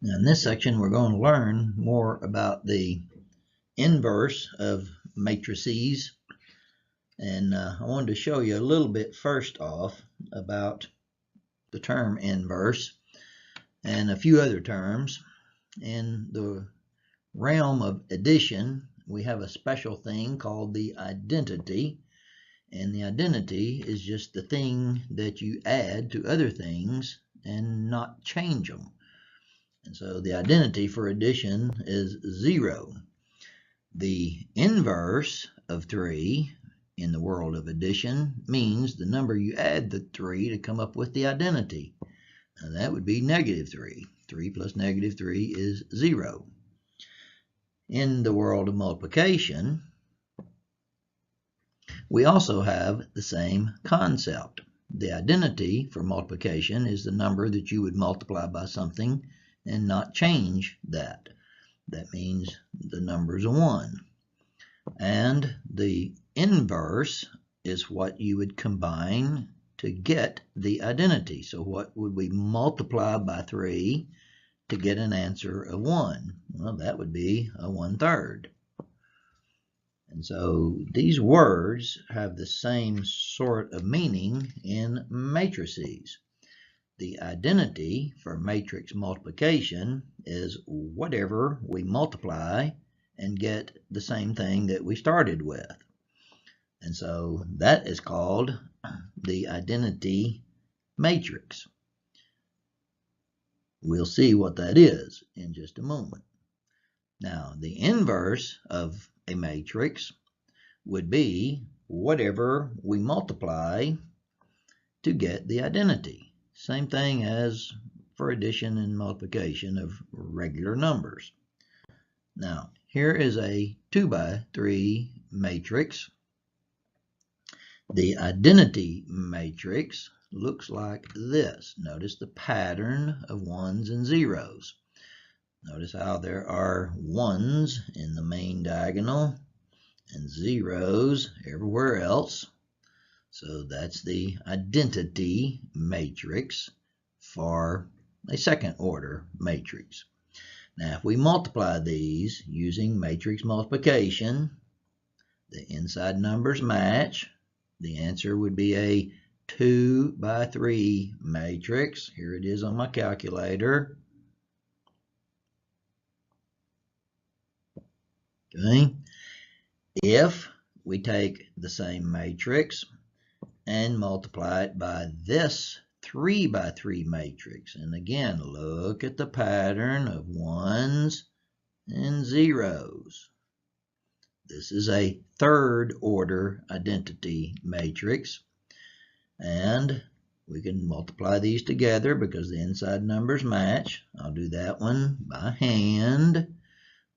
Now in this section we're going to learn more about the inverse of matrices, and I wanted to show you a little bit first off about the term inverse and a few other terms. In the realm of addition, we have a special thing called the identity, and the identity is just the thing that you add to other things and not change them. And so the identity for addition is 0. The inverse of 3 in the world of addition means the number you add the 3 to come up with the identity. And that would be -3. 3 plus -3 is 0. In the world of multiplication, we also have the same concept. The identity for multiplication is the number that you would multiply by something and not change that. That means the number is 1. And the inverse is what you would combine to get the identity. So what would we multiply by 3 to get an answer of 1? Well, that would be a 1/3. And so these words have the same sort of meaning in matrices. The identity for matrix multiplication is whatever we multiply and get the same thing that we started with. And so that is called the identity matrix. We'll see what that is in just a moment. Now, the inverse of a matrix would be whatever we multiply to get the identity. Same thing as for addition and multiplication of regular numbers. Now, here is a 2x3 matrix. The identity matrix looks like this. Notice the pattern of 1s and 0s. Notice how there are 1s in the main diagonal and 0s everywhere else. So that's the identity matrix for a second order matrix. Now if we multiply these using matrix multiplication, the inside numbers match. The answer would be a 2x3 matrix. Here it is on my calculator. Okay. If we take the same matrix and multiply it by this 3x3 matrix, and again look at the pattern of 1s and 0s. This is a third order identity matrix, and we can multiply these together because the inside numbers match. I'll do that one by hand.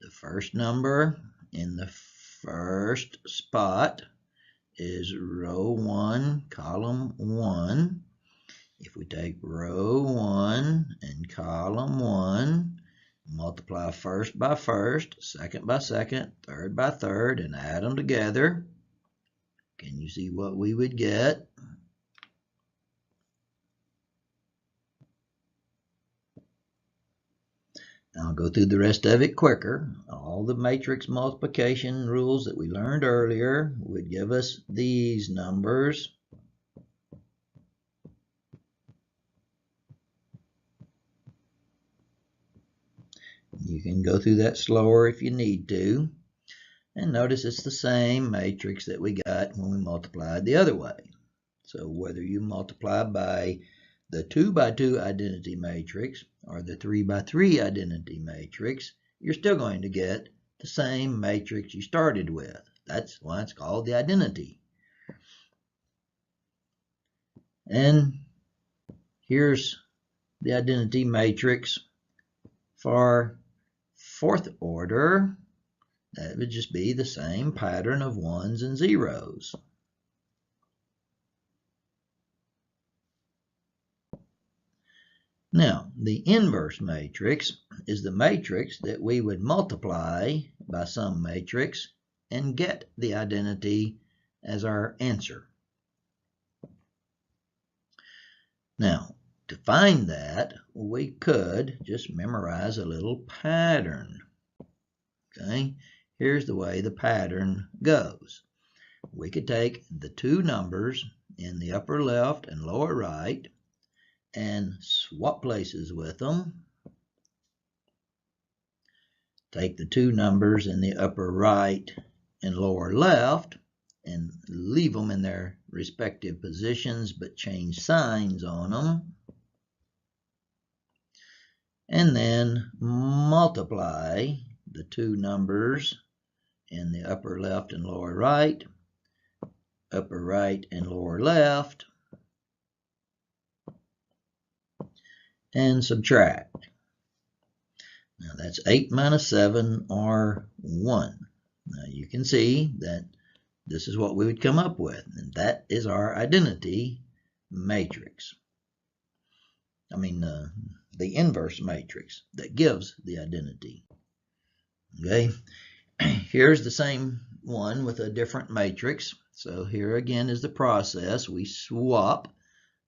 The first number in the first spot is row 1, column 1. If we take row 1 and column 1, multiply first by first, second by second, third by third, and add them together, can you see what we would get? I'll go through the rest of it quicker. All the matrix multiplication rules that we learned earlier would give us these numbers. You can go through that slower if you need to. And notice it's the same matrix that we got when we multiplied the other way. So whether you multiply by the 2x2 identity matrix or the 3x3 identity matrix, you're still going to get the same matrix you started with. That's why it's called the identity. And here's the identity matrix for fourth order. That would just be the same pattern of 1s and 0s. Now, the inverse matrix is the matrix that we would multiply by some matrix and get the identity as our answer. Now, To find that, we could just memorize a little pattern. Okay, here's the way the pattern goes. We could take the two numbers in the upper left and lower right and swap places with them. Take the two numbers in the upper right and lower left and leave them in their respective positions, but change signs on them. And then multiply the two numbers in the upper left and lower right, upper right and lower left, and subtract. Now that's 8 minus 7 or 1. Now you can see that this is what we would come up with, and that is our identity matrix. I mean the inverse matrix that gives the identity. Okay, here's the same one with a different matrix. So here again is the process. We swap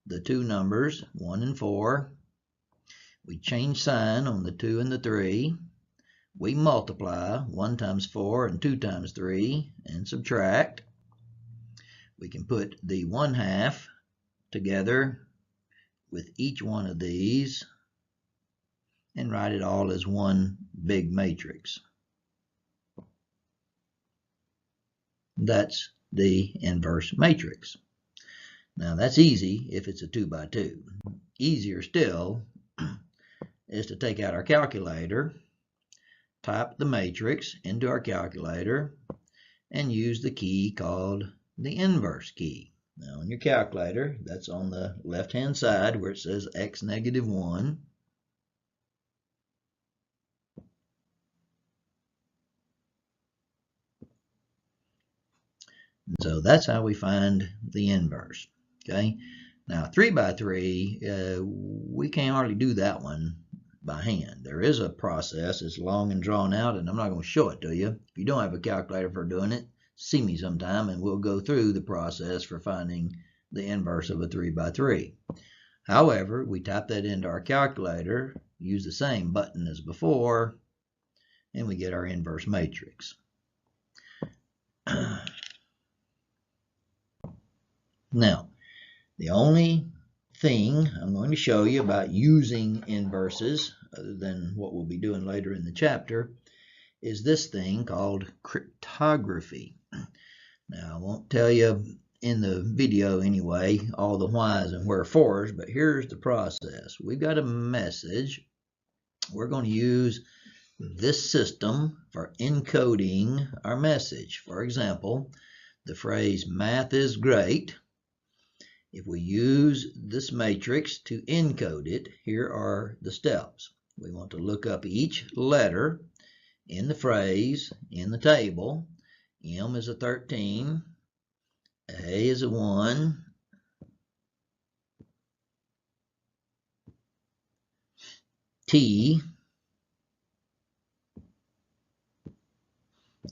the two numbers, 1 and 4. We change sign on the 2 and the 3. We multiply 1 times 4 and 2 times 3 and subtract. We can put the 1/2 together with each one of these and write it all as one big matrix. That's the inverse matrix. Now that's easy if it's a 2 by 2. Easier still is to take out our calculator, type the matrix into our calculator, and use the key called the inverse key. Now on your calculator, that's on the left-hand side where it says x negative 1. So that's how we find the inverse. Okay. Now 3 by 3, we can't hardly do that one by hand. There is a process. It's long and drawn out, and I'm not going to show it to you. If you don't have a calculator for doing it, see me sometime, and we'll go through the process for finding the inverse of a 3 by 3. However, we type that into our calculator, use the same button as before, and we get our inverse matrix. Now, the only thing I'm going to show you about using inverses, other than what we'll be doing later in the chapter, is this thing called cryptography. Now, I won't tell you in the video anyway all the whys and wherefores, but here's the process. We've got a message. We're going to use this system for encoding our message. For example, the phrase "math is great." If we use this matrix to encode it, here are the steps. We want to look up each letter in the phrase in the table. M is a 13, A is a 1, T,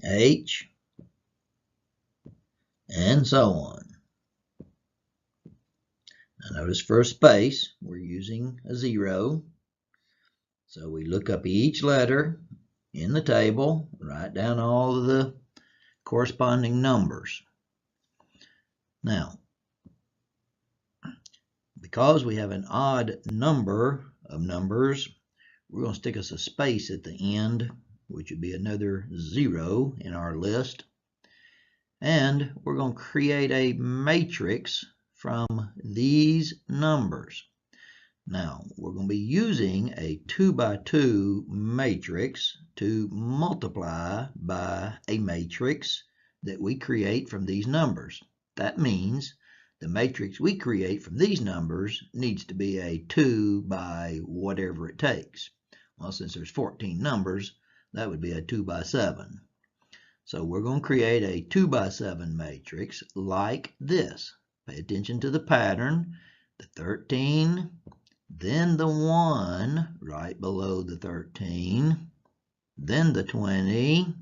H, and so on. Now notice for a space, we're using a 0. So we look up each letter in the table, write down all of the corresponding numbers. Now, because we have an odd number of numbers, we're going to stick us a space at the end, which would be another 0 in our list. And we're going to create a matrix from these numbers. Now, we're going to be using a 2 by 2 matrix to multiply by a matrix that we create from these numbers. That means the matrix we create from these numbers needs to be a 2 by whatever it takes. Well, since there's 14 numbers, that would be a 2 by 7. So we're going to create a 2 by 7 matrix like this. Pay attention to the pattern. The 13, then the 1 right below the 13, then the 20,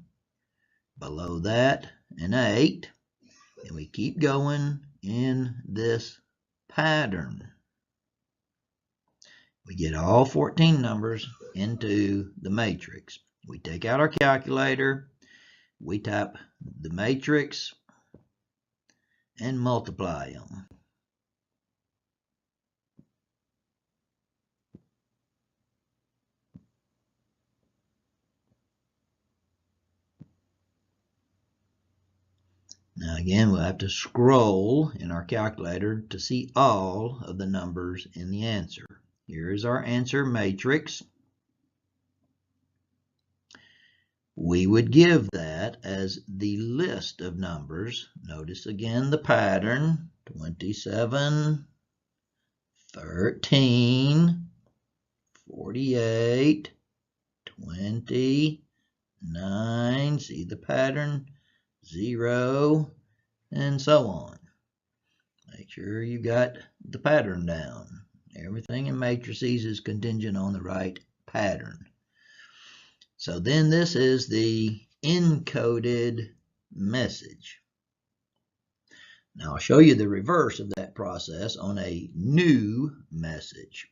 below that an 8, and we keep going in this pattern. We get all 14 numbers into the matrix. We take out our calculator, we type the matrix, and multiply them. Now again, we'll have to scroll in our calculator to see all of the numbers in the answer. Here is our answer matrix. We would give that as the list of numbers. Notice again the pattern: 27, 13, 48, 20, 9, see the pattern, 0, and so on. Make sure you got the pattern down. Everything in matrices is contingent on the right pattern. So then this is the encoded message. Now I'll show you the reverse of that process on a new message.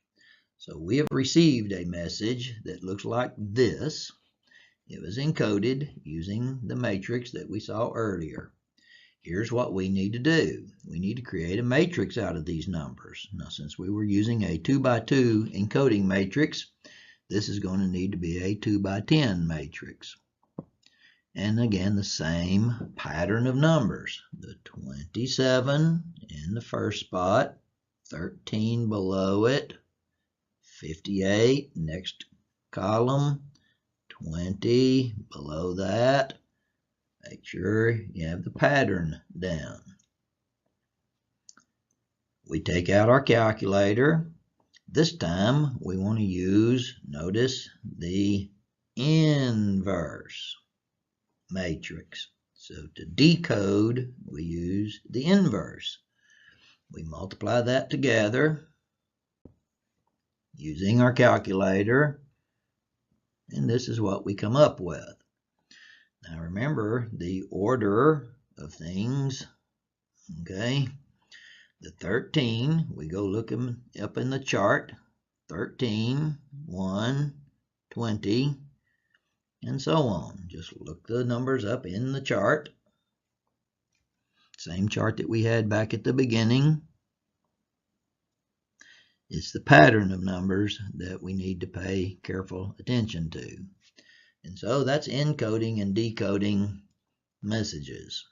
So we have received a message that looks like this. It was encoded using the matrix that we saw earlier. Here's what we need to do. We need to create a matrix out of these numbers. Now, since we were using a 2x2 encoding matrix, this is going to need to be a 2x10 matrix. And again, the same pattern of numbers. The 27 in the first spot, 13 below it, 58 next column, 20 below that. Make sure you have the pattern down. We take out our calculator. This time we want to use, notice, the inverse matrix. So to decode, we use the inverse. We multiply that together using our calculator, and this is what we come up with. Now remember the order of things, okay? The 13, we go look them up in the chart, 13, 1, 20, and so on. Just look the numbers up in the chart. Same chart that we had back at the beginning. It's the pattern of numbers that we need to pay careful attention to. And so that's encoding and decoding messages.